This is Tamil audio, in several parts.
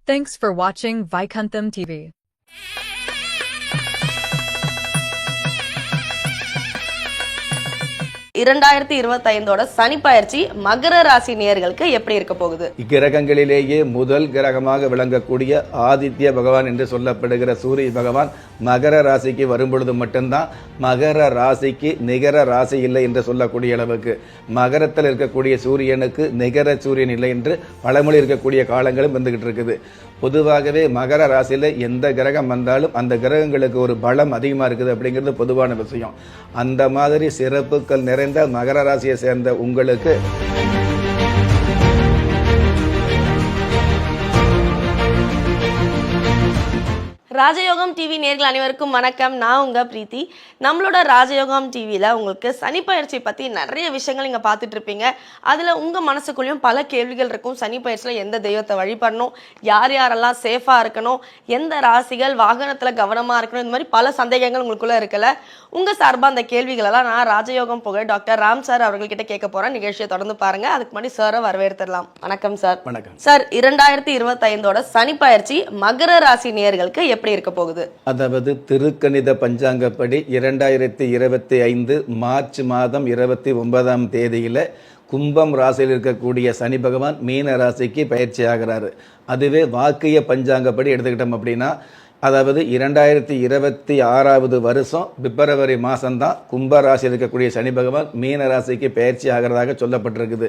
Thanks for watching Vaikuntham TV. 2025 சனி பயிற்சி மகர ராசி நேயர்களுக்கு எப்படி இருக்க போகுது? கிரகங்களிலேயே முதல் கிரகமாக விளங்கக்கூடிய ஆதித்ய பகவான் என்று சொல்லப்படுகிற சூரிய பகவான் மகர ராசிக்கு வரும்பொழுது மட்டும்தான் மகர ராசிக்கு நிகர ராசி இல்லை என்று சொல்லக்கூடிய அளவுக்கு மகரத்தில் இருக்கக்கூடிய சூரியனுக்கு நிகர சூரியன் இல்லை என்று பழமொழி இருக்கக்கூடிய காலங்களும் வந்துகிட்டு இருக்குது. பொதுவாகவே மகர ராசியில் எந்த கிரகம் வந்தாலும் அந்த கிரகங்களுக்கு ஒரு பலம் அதிகமாக இருக்குது அப்படிங்கிறது பொதுவான விஷயம். அந்த மாதிரி சிறப்புகள் நிறைந்த மகர ராசியை சேர்ந்த உங்களுக்கு ராஜயோகம் டிவி நேயர்கள் அனைவருக்கும் வணக்கம். நான் உங்க பிரீத்தி. நம்மளோட ராஜயோகம் டிவியில் உங்களுக்கு சனி பயிற்சி பற்றி நிறைய விஷயங்கள் நீங்கள் பார்த்துட்டு இருப்பீங்க. அதில் உங்கள் மனசுக்குள்ளேயும் பல கேள்விகள் இருக்கும். சனி பயிற்சியில் எந்த தெய்வத்தை வழிபடணும், யார் யாரெல்லாம் சேஃபாக இருக்கணும், எந்த ராசிகள் வாகனத்தில் கவனமாக இருக்கணும், இந்த மாதிரி பல சந்தேகங்கள் உங்களுக்குள்ளே இருக்கல. உங்கள் சார்பாக அந்த கேள்விகளெல்லாம் நான் ராஜயோகம் புகழ் டாக்டர் ராம் சார் அவர்கள்கிட்ட கேட்க போகிறேன். நிகழ்ச்சியை தொடர்ந்து பாருங்கள். அதுக்கு முன்னாடி சாரை வரவேற்றுடலாம். வணக்கம் சார். வணக்கம் சார். 2025 சனி பயிற்சி மகர ராசி நேயர்களுக்கு எப்படி இருக்க போகுது? அதாவது திருக்கணித பஞ்சாங்கப்படி 2025 மார்ச் மாதம் 29ஆம் தேதியில கும்பம் ராசியில் இருக்கக்கூடிய சனி பகவான் மீன ராசிக்கு பயிற்சி ஆகிறாரு. அதுவே வாக்கிய பஞ்சாங்கப்படி எடுத்துக்கிட்டோம் அப்படின்னா, அதாவது 2026 வருஷம் பிப்ரவரி மாதம்தான் கும்ப ராசியில் இருக்கக்கூடிய சனி பகவான் மீன ராசிக்கு பயிற்சி ஆகிறதாக சொல்லப்பட்டிருக்குது.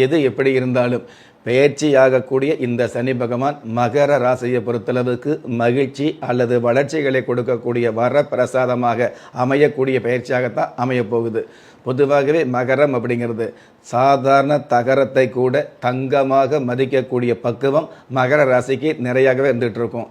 எது எப்படி இருந்தாலும் பெயர்ச்சியாகக்கூடிய இந்த சனி பகவான் மகர ராசியை பொறுத்தளவுக்கு மகிழ்ச்சி அல்லது வளர்ச்சிகளை கொடுக்கக்கூடிய வரப்பிரசாதமாக அமையக்கூடிய பயிற்சியாகத்தான் அமையப்போகுது. பொதுவாகவே மகரம் அப்படிங்கிறது சாதாரண தகரத்தை கூட தங்கமாக மதிக்கக்கூடிய பக்குவம் மகர ராசிக்கு நிறையாகவே இருந்துகிட்டு இருக்கும்.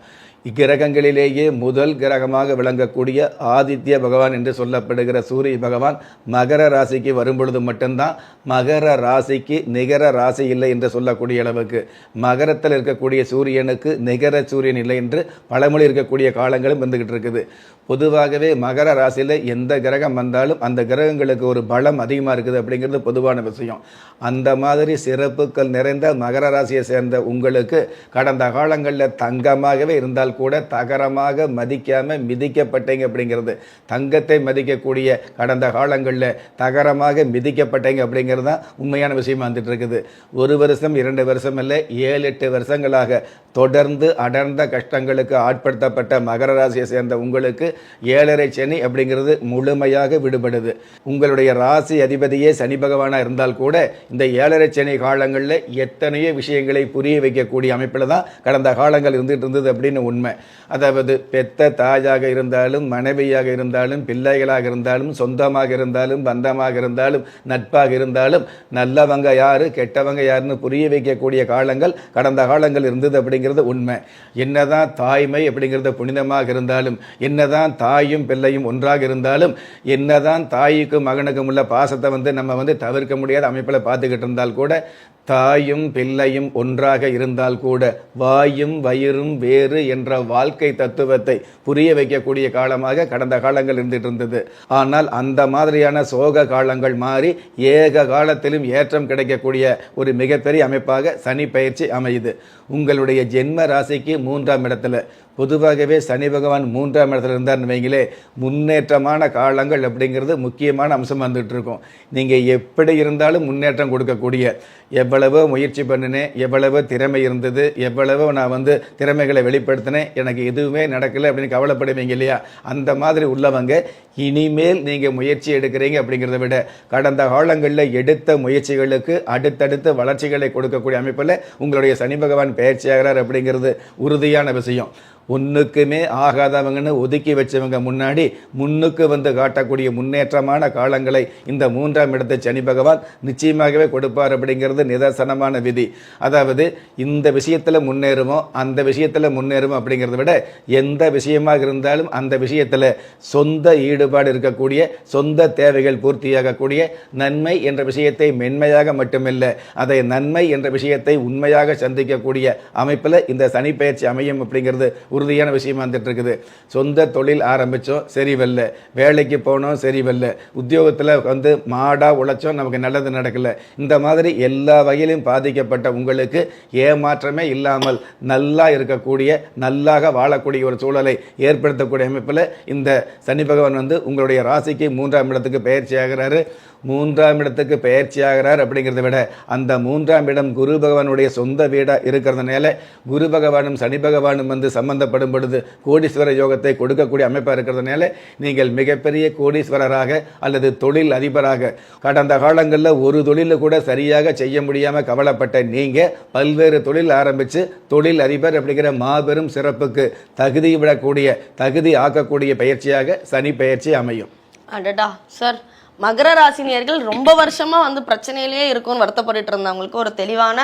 இக்கிரகங்களிலேயே முதல் கிரகமாக விளங்கக்கூடிய ஆதித்ய பகவான் என்று சொல்லப்படுகிற சூரிய பகவான் மகர ராசிக்கு வரும்பொழுது மட்டும்தான் மகர ராசிக்கு நிகர ராசி இல்லை என்று சொல்லக்கூடிய அளவுக்கு மகரத்தில் இருக்கக்கூடிய சூரியனுக்கு நிகர சூரியன் இல்லை என்று பழமொழி இருக்கக்கூடிய காலங்களும் வந்துகிட்டு இருக்குது. பொதுவாகவே மகர ராசியில் எந்த கிரகம் வந்தாலும் அந்த கிரகங்களுக்கு ஒரு பலம் அதிகமாக இருக்குது அப்படிங்கிறது பொதுவான விஷயம். அந்த மாதிரி சிறப்புகள் நிறைந்த மகர ராசியை சேர்ந்த உங்களுக்கு கடந்த காலங்களில் தங்கமாகவே இருந்தால் கூட தகரமாக மதிக்காம மிதிக்கப்பட்டீங்க அப்படிங்கிறது, தங்கத்தை மதிக்கக்கூடிய கடந்த காலங்களில் தகரமாக மிதிக்கப்பட்டீங்க அப்படிங்கிறது தான் உண்மையான விஷயமா வந்துட்டு இருக்குது. 1 வருஷம் 2 வருஷம் இல்லை, 7-8 வருஷங்களாக தொடர்ந்து அடர்ந்த கஷ்டங்களுக்கு ஆட்படுத்தப்பட்ட மகர ராசியை சேர்ந்த உங்களுக்கு 7.5 சனி அப்படிங்கிறது முழுமையாக விடுபடுது. உங்களுடைய ராசி அதிபதியே சனி பகவானாக இருந்தால் கூட இந்த 7.5 சனி காலங்களில் எத்தனையோ விஷயங்களை புரிய வைக்கக்கூடிய அமைப்பில் தான் கடந்த காலங்கள் இருந்துகிட்டு இருந்தது அப்படின்னு உண்மை. அதாவது பெத்த தாயாக இருந்தாலும், மனைவியாக இருந்தாலும், பிள்ளைகளாக இருந்தாலும், சொந்தமாக இருந்தாலும், பந்தமாக இருந்தாலும், நட்பாக இருந்தாலும் நல்லவங்க யாரு கெட்டவங்க யாருன்னு புரிய வைக்கக்கூடிய காலங்கள் கடந்த காலங்கள் இருந்தது அப்படிங்கிறது உண்மை. என்னதான் தாய்மை அப்படிங்கிறது புனிதமாக இருந்தாலும், என்னதான் தாயும் பிள்ளையும் ஒன்றாக இருந்தாலும், என்னதான் தாய்க்கும் மகனுக்கும் உள்ள பாசத்தை நம்ம தவிர்க்க முடியாத அமைப்பில் பார்த்துக்கிட்டு இருந்தால் கூட, தாயும் பிள்ளையும் ஒன்றாக இருந்தால் கூட வாயும் வயிறும் வேறு என்ற வாழ்க்கை தத்துவத்தை புரிய வைக்கக்கூடிய காலமாக கடந்த காலங்கள் இருந்துட்டு இருந்தது. ஆனால் அந்த மாதிரியான சோக காலங்கள் மாறி ஏக காலத்திலும் ஏற்றம் கிடைக்கக்கூடிய ஒரு மிகப்பெரிய அமைப்பாக சனி பயிற்சி அமையுது. உங்களுடைய ஜென்ம ராசிக்கு 3ஆம் இடத்துல பொதுவாகவே சனி பகவான் 3ஆம் இடத்துல இருந்தார்னு வைங்களே, முன்னேற்றமான காலங்கள் அப்படிங்கிறது முக்கியமான அம்சம் வந்துட்டு இருக்கும். நீங்கள் எப்படி இருந்தாலும் முன்னேற்றம் கொடுக்கக்கூடிய, எவ்வளவோ முயற்சி பண்ணினேன், எவ்வளவோ திறமை இருந்தது, எவ்வளவோ நான் திறமைகளை வெளிப்படுத்தினேன், எனக்கு எதுவுமே நடக்கலை அப்படின்னு கவலைப்படுவீங்க இல்லையா? அந்த மாதிரி உள்ளவங்க இனிமேல் நீங்கள் முயற்சி எடுக்கிறீங்க அப்படிங்கிறத விட கடந்த காலங்களில் எடுத்த முயற்சிகளுக்கு அடுத்தடுத்த வளர்ச்சிகளை கொடுக்கக்கூடிய அமைப்பில் உங்களுடைய சனி பகவான் பயிற்சியாகிறார் அப்படிங்கிறது உறுதியான விஷயம். ஒன்றுக்குமே ஆகாதவங்கன்னு ஒதுக்கி வச்சவங்க முன்னாடி முன்னுக்கு காட்டக்கூடிய முன்னேற்றமான காலங்களை இந்த 3ஆம் இடத்தை சனி பகவான் நிச்சயமாகவே கொடுப்பார் அப்படிங்கிறது நிதர்சனமான விதி. அதாவது இந்த விஷயத்தில் முன்னேறுமோ அந்த விஷயத்தில் முன்னேறுமோ அப்படிங்கிறத விட எந்த விஷயமாக இருந்தாலும் அந்த விஷயத்தில் சொந்த ஈடுபாடு இருக்கக்கூடிய, சொந்த தேவைகள் பூர்த்தியாகக்கூடிய, நன்மை என்ற விஷயத்தை மென்மையாக மட்டுமில்லை அதை நன்மை என்ற விஷயத்தை உண்மையாக சந்திக்கக்கூடிய அமைப்பில் இந்த சனி பயிற்சி அமையும் அப்படிங்கிறது உறுதியான விஷயமா வந்துட்டு இருக்குது. சொந்த தொழில் ஆரம்பித்தோம் சரி வரல, வேலைக்கு போனோம் சரி வரல, உத்தியோகத்தில் வந்து மாடாக உழைச்சோம் நமக்கு நல்லது நடக்கல, இந்த மாதிரி எல்லா வகையிலும் பாதிக்கப்பட்ட உங்களுக்கு ஏமாற்றமே இல்லாமல் நல்லா இருக்கக்கூடிய நல்லாக வாழக்கூடிய ஒரு சூழலை ஏற்படுத்தக்கூடிய அமைப்பில் இந்த சனி பகவான் வந்து உங்களுடைய ராசிக்கு 3ஆம் இடத்துக்கு பயிற்சி ஆகிறாரு. 3ஆம் இடத்துக்கு பயிற்சி ஆகிறார் அப்படிங்கிறத விட அந்த 3ஆம் இடம் குரு பகவானுடைய சொந்த வீடாக இருக்கிறதுனால குரு பகவானும் சனி பகவானும் வந்து சம்பந்தப்படும் பொழுது கோடீஸ்வர யோகத்தை கொடுக்கக்கூடிய அமைப்பாக இருக்கிறதுனால நீங்கள் மிகப்பெரிய கோடீஸ்வரராக அல்லது தொழில் அதிபராக கடந்த காலங்களில் ஒரு தொழிலில் கூட சரியாக செய்ய முடியாமல் கவலைப்பட்ட நீங்கள் பல்வேறு தொழில் ஆரம்பித்து தொழில் அதிபர் அப்படிங்கிற மாபெரும் சிறப்புக்கு தகுதி ஆக்கக்கூடிய பயிற்சியாக சனி பயிற்சி அமையும். அடடா சார், மகர ராசினியர்கள் ரொம்ப வருஷமா வந்து பிரச்சனையிலேயே இருக்கும்னு வருத்தப்பட்டு இருந்தவங்களுக்கு ஒரு தெளிவான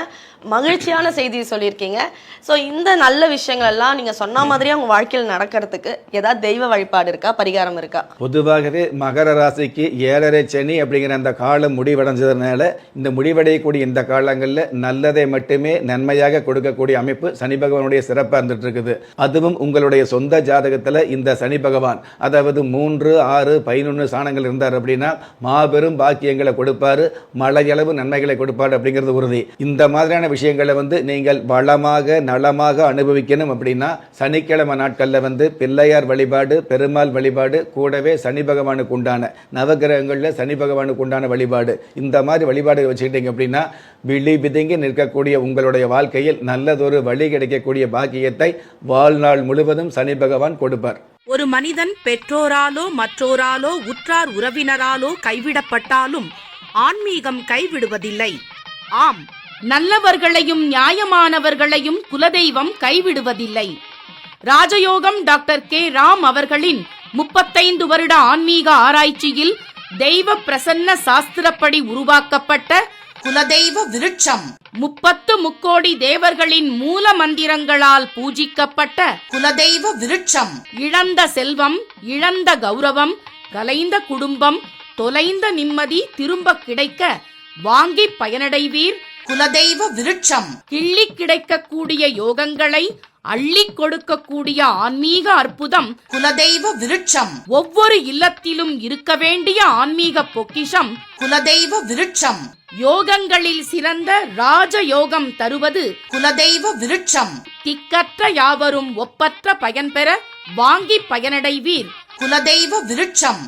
மகிழ்ச்சியான செய்தியை சொல்லியிருக்கீங்க. ஸோ இந்த நல்ல விஷயங்கள் எல்லாம் நீங்க சொன்ன மாதிரியே உங்க வாழ்க்கையில் நடக்கிறதுக்கு ஏதாவது தெய்வ வழிபாடு இருக்கா, பரிகாரம் இருக்கா? பொதுவாகவே மகர ராசிக்கு 7.5 சனி அப்படிங்கிற அந்த காலம் முடிவடைஞ்சதுனால இந்த முடிவடையக்கூடிய இந்த காலங்களில் நல்லதை மட்டுமே நன்மையாக கொடுக்கக்கூடிய அமைப்பு சனி பகவானுடைய சிறப்பாக இருந்துட்டு இருக்குது. அதுவும் உங்களுடைய சொந்த ஜாதகத்தில் இந்த சனி பகவான் அதாவது 3, 6, 11 ஸ்தானங்கள் இருந்தார் அப்படின்னா மாபெரும் பாக்கியங்களை கொடுப்பாரு, மழையளவு நன்மைகளை கொடுப்பாரு அப்படிங்கிறது உறுதி. இந்த மாதிரியான விஷயங்களை வந்து நீங்கள் வளமாக நலமாக அனுபவிக்கணும் அப்படின்னா சனிக்கிழமை நாட்களில் வந்து பிள்ளையார் வழிபாடு, பெருமாள் வழிபாடு, கூடவே சனி பகவானுக்கு உண்டான நவகிரகங்களில் சனி பகவானுக்கு உண்டான வழிபாடு, இந்த மாதிரி வழிபாடு வச்சுக்கிட்டீங்க அப்படின்னா விழி பிதுங்கி நிற்கக்கூடிய உங்களுடைய வாழ்க்கையில் நல்லதொரு வழி கிடைக்கக்கூடிய பாக்கியத்தை வாழ்நாள் முழுவதும் சனி பகவான் கொடுப்பார். ஒரு மனிதன் பெற்றோராலோ மற்றோராலோ உற்றார் உறவினராலோ கைவிடப்பட்டாலும் ஆன்மீகம் கைவிடுவதில்லை. ஆம், நல்லவர்களையும் நியாயமானவர்களையும் குலதெய்வம் கைவிடுவதில்லை. ராஜயோகம் டாக்டர் கே. ராம் அவர்களின் 35 வருட ஆன்மீக ஆராய்ச்சியில் தெய்வ பிரசன்ன சாஸ்திரப்படி உருவாக்கப்பட்ட குலதெய்வ விருட்சம், 30 முக்கோடி தேவர்களின் மூல மந்திரங்களால் பூஜிக்கப்பட்ட குலதெய்வ விருட்சம். இழந்த செல்வம், இழந்த கௌரவம், கலைந்த குடும்பம், தொலைந்த நிம்மதி திரும்ப கிடைக்க வாங்கி பயனடைவீர். குலதெய்வ விருட்சம் கிள்ளி கிடைக்கக்கூடிய யோகங்களை அள்ளி கொடுக்கக்கூடிய ஆன்மீக அற்புதம் குலதெய்வ விருட்சம். ஒவ்வொரு இல்லத்திலும் இருக்க வேண்டிய ஆன்மீக பொக்கிஷம் குலதெய்வ விருட்சம். யோகங்களில் சிறந்த ராஜ யோகம் தருவது குலதெய்வ விருட்சம். திக்கற்ற யாவரும் ஒப்பற்ற பயன் பெற வாங்கி பயனடைவீர். குலதெய்வ விருட்சம்.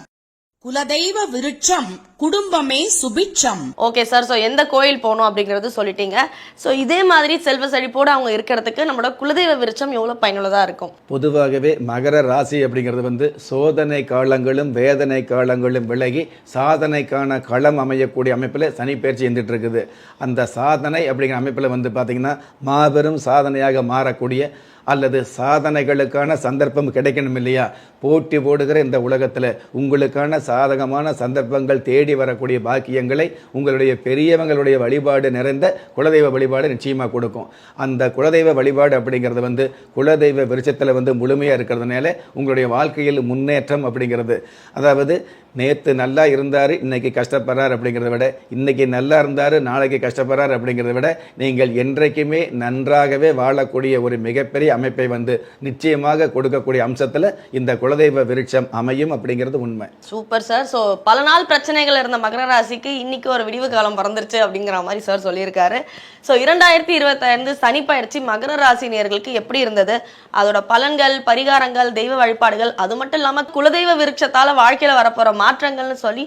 குலதெய்வ விருட்சம் குடும்பமே சுபிட்சம். ஓகே சார், ஸோ எந்த கோயில் போகணும் அப்படிங்கிறது சொல்லிட்டீங்க. ஸோ இதே மாதிரி செல்வ செழிப்போடு அவங்க இருக்கிறதுக்கு நம்மளோட குலதெய்வ விருட்சம் எவ்வளோ பயனுள்ளதாக இருக்கும்? பொதுவாகவே மகர ராசி அப்படிங்கிறது வந்து சோதனை காலங்களும் வேதனை காலங்களும் விலகி சாதனைக்கான களம் அமையக்கூடிய அமைப்பில் சனி பயிற்சி இருந்துட்டு இருக்குது. அந்த சாதனை அப்படிங்கிற அமைப்பில் வந்து பார்த்திங்கன்னா மாபெரும் சாதனையாக மாறக்கூடிய அல்லது சாதனைகளுக்கான சந்தர்ப்பம் கிடைக்கணும் இல்லையா? போட்டி போடுகிற இந்த உலகத்தில் உங்களுக்கான சாதகமான சந்தர்ப்பங்கள் தேடி வரக்கூடிய பாக்கியங்களை உங்களுடைய பெரியவங்களுடைய வழிபாடு நிறைந்த குலதெய்வ வழிபாடு நிச்சயமாக கொடுக்கும். அந்த குலதெய்வ வழிபாடு அப்படிங்கிறது வந்து குலதெய்வ விருட்சத்தில் வந்து முழுமையாக இருக்கிறதுனால உங்களுடைய வாழ்க்கையில் முன்னேற்றம் அப்படிங்கிறது, அதாவது நேற்று நல்லா இருந்தார் இன்னைக்கு கஷ்டப்படுறார் அப்படிங்கிறத விட இன்னைக்கு நல்லா இருந்தார் நாளைக்கு கஷ்டப்படுறார் அப்படிங்கிறத விட நீங்கள் என்றைக்குமே நன்றாகவே வாழக்கூடிய ஒரு மிகப்பெரிய அமைப்பை வந்து நிச்சயமாக கொடுக்கக்கூடிய அம்சத்தில் இந்த குலதெய்வ விருட்சம் அமையும் அப்படிங்கிறது உண்மை. Super sir. ஸோ பல நாள் பிரச்சனைகள் இருந்த மகர ராசிக்கு இன்னைக்கு ஒரு விடிவு காலம் பிறந்துருச்சு அப்படிங்கிற மாதிரி சார் சொல்லியிருக்காரு. ஸோ 2025 சனி பயிற்சி மகர ராசி நேயர்களுக்கு எப்படி இருந்தது, அதோட பலன்கள், பரிகாரங்கள், தெய்வ வழிபாடுகள், அது மட்டும் இல்லாமல் குலதெய்வ விருட்சத்தால் வாழ்க்கையில் வரப்போகிற மாற்றங்கள்னு சொல்லி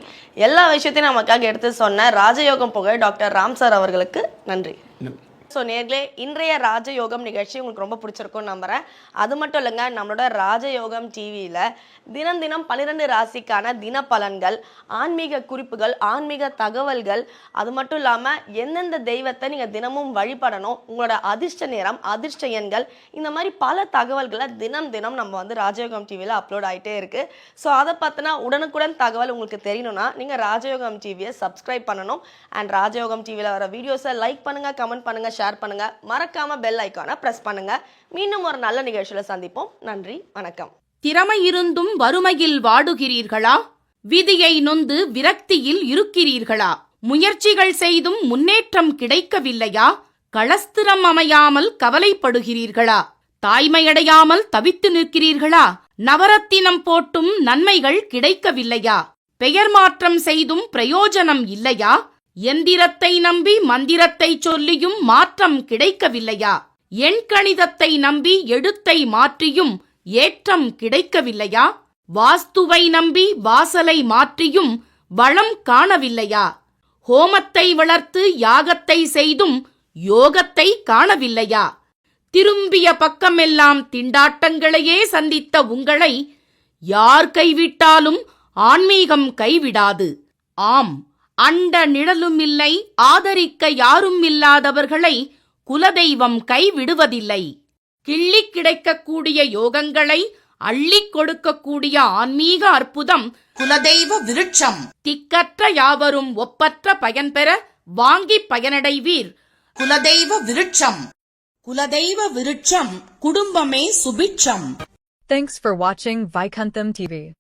எல்லா விஷயத்தையும் நமக்காக எடுத்து சொன்ன ராஜயோகம் புகழ் டாக்டர் ராம் சார் அவர்களுக்கு நன்றி. ஸோ நேர்களே, இன்றைய ராஜயோகம் நிகழ்ச்சி உங்களுக்கு ரொம்ப பிடிச்சிருக்கும்னு நம்புகிறேன். அது மட்டும் இல்லைங்க, நம்மளோட ராஜயோகம் டிவியில் தினம் தினம் 12 ராசிக்கான தின பலன்கள், ஆன்மீக குறிப்புகள், ஆன்மீக தகவல்கள், அது மட்டும் இல்லாமல் எந்தெந்த தெய்வத்தை நீங்கள் தினமும் வழிபடணும், உங்களோட அதிர்ஷ்ட நேரம், அதிர்ஷ்ட எண்கள், இந்த மாதிரி பல தகவல்களை தினம் தினம் நம்ம வந்து ராஜயோகம் டிவியில் அப்லோட் ஆகிட்டே இருக்குது. ஸோ அதை பார்த்தினா உடனுக்குடன் தகவல் உங்களுக்கு தெரியணும்னா நீங்கள் ராஜயோகம் டிவியை சப்ஸ்கிரைப் பண்ணணும். அண்ட் ராஜயோகம் டிவியில் வர வீடியோஸை லைக் பண்ணுங்கள், கமெண்ட் பண்ணுங்கள், ஷேர் பண்ணுங்க, மறக்காம பெல் ஐகானை பிரஸ் பண்ணுங்க. மீண்டும் ஒரு நல்ல நிகழ்ச்சியில சந்திப்போம். நன்றி, வணக்கம். திறமை இருந்தும் வறுமையில் வாடுகிறீர்களா? விதியை நொந்து விரக்தியில் இருக்கிறீர்களா? முயற்சிகள் செய்தும் முன்னேற்றம் கிடைக்கவில்லையா? களஸ்திரம் அமையாமல் கவலைப்படுகிறீர்களா? தாய்மையடையாமல் தவித்து நிற்கிறீர்களா? நவரத்தினம் போட்டும் நன்மைகள் கிடைக்கவில்லையா? பெயர் மாற்றம் செய்தும் பிரயோஜனம் இல்லையா? எந்திரத்தை நம்பி மந்திரத்தை சொல்லியும் மாற்றம் கிடைக்கவில்லையா? எண்கணிதத்தை நம்பி எழுத்தை மாற்றியும் ஏற்றம் கிடைக்கவில்லையா? வாஸ்துவை நம்பி வாசலை மாற்றியும் வளம் காணவில்லையா? ஹோமத்தை வளர்த்து யாகத்தை செய்தும் யோகத்தை காணவில்லையா? திரும்பிய பக்கமெல்லாம் திண்டாட்டங்களையே சந்தித்த உங்களை யார் கைவிட்டாலும் ஆன்மீகம் கைவிடாது. ஆம், அண்ட நிழலுமில்லை, ஆதரிக்க யாரும் இல்லாதவர்களை குலதெய்வம் கைவிடுவதில்லை. கிள்ளிக் கிடைக்கக்கூடிய யோகங்களை அள்ளிக் கொடுக்கக்கூடிய ஆன்மீக அற்புதம் குலதெய்வ விருட்சம். திக்கற்ற யாவரும் ஒப்பற்ற பயன்பெற வாங்கி பயனடைவீர். குலதெய்வ விருட்சம். குலதெய்வ விருட்சம். குடும்பமே சுபிட்சம். Thanks for watching Vaikuntham TV.